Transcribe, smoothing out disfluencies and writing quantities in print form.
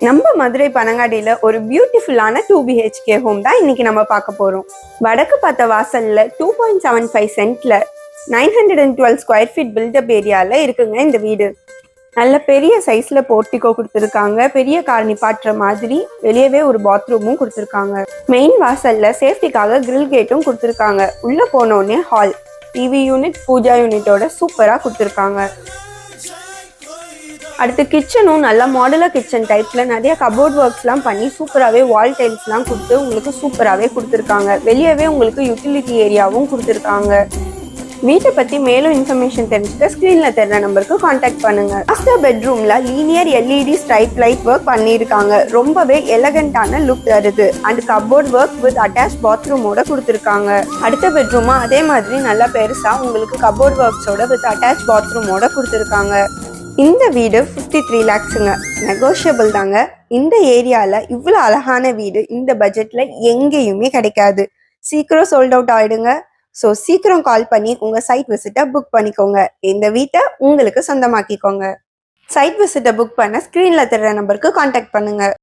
நம்ம மதுரை பனங்காடியில ஒரு பியூட்டிஃபுல்லான 2 BHK ஹோம் தான் இன்னைக்கு நம்ம பார்க்க போறோம். வடக்கு பார்த்த வாசல்ல 2.75 சென்ட்ல 912 ஸ்கொயர் ஃபீட் பில்டப் ஏரியால இருக்குங்க இந்த வீடு. நல்ல பெரிய சைஸ்ல போர்ட்டிகோ கொடுத்துருக்காங்க. பெரிய கார் நிப்பாட்டுற மாதிரி வெளியவே ஒரு பாத்ரூமும் கொடுத்துருக்காங்க. மெயின் வாசல்ல சேஃப்டிக்காக கிரில் கேட்டும் கொடுத்துருக்காங்க. உள்ள போனோடனே ஹால், டிவி யூனிட், பூஜா யூனிட்டோட சூப்பரா கொடுத்துருக்காங்க. அடுத்து கிச்சனும் நல்லா மாடுலர் கிச்சன் டைப்ல நிறைய கபோர்ட் ஒர்க்ஸ்லாம் பண்ணி சூப்பராகவே வால் டைல்ஸ்லாம் கொடுத்து உங்களுக்கு சூப்பராகவே கொடுத்துருக்காங்க. வெளியவே உங்களுக்கு யூட்டிலிட்டி ஏரியாவும் கொடுத்துருக்காங்க. வீட்டை பற்றி மேலும் இன்ஃபர்மேஷன் தெரிஞ்சுக்க ஸ்க்ரீனில் தெரிற நம்பருக்கு காண்டாக்ட் பண்ணுங்க. மாஸ்டர் பெட்ரூமில் linear LED stripe light work பண்ணியிருக்காங்க. ரொம்பவே எலகண்டான லுக் தருது. And cupboard work with attach பாத்ரூமோட கொடுத்துருக்காங்க. அடுத்த பெட்ரூமா அதே மாதிரி நல்லா பெருசாக உங்களுக்கு கபோர்ட் ஒர்க்ஸோட வித் அட்டாச் பாத்ரூமோட கொடுத்துருக்காங்க. இந்த வீடு 53 lakhsங்க, நெகோஷியபிள் தாங்க. இந்த ஏரியாவில் இவ்வளோ அழகான வீடு இந்த பட்ஜெட்டில் எங்கேயுமே கிடைக்காது. சீக்கிரம் சோல்ட் அவுட் ஆகிடுங்க. ஸோ சீக்கிரம் கால் பண்ணி உங்கள் சைட் விசிட்டை புக் பண்ணிக்கோங்க. இந்த வீட்டை உங்களுக்கு சொந்தமாக்கிக்கோங்க. சைட் விசிட்டை புக் பண்ண ஸ்க்ரீனில் தெரிற நம்பருக்கு காண்டாக்ட் பண்ணுங்கள்.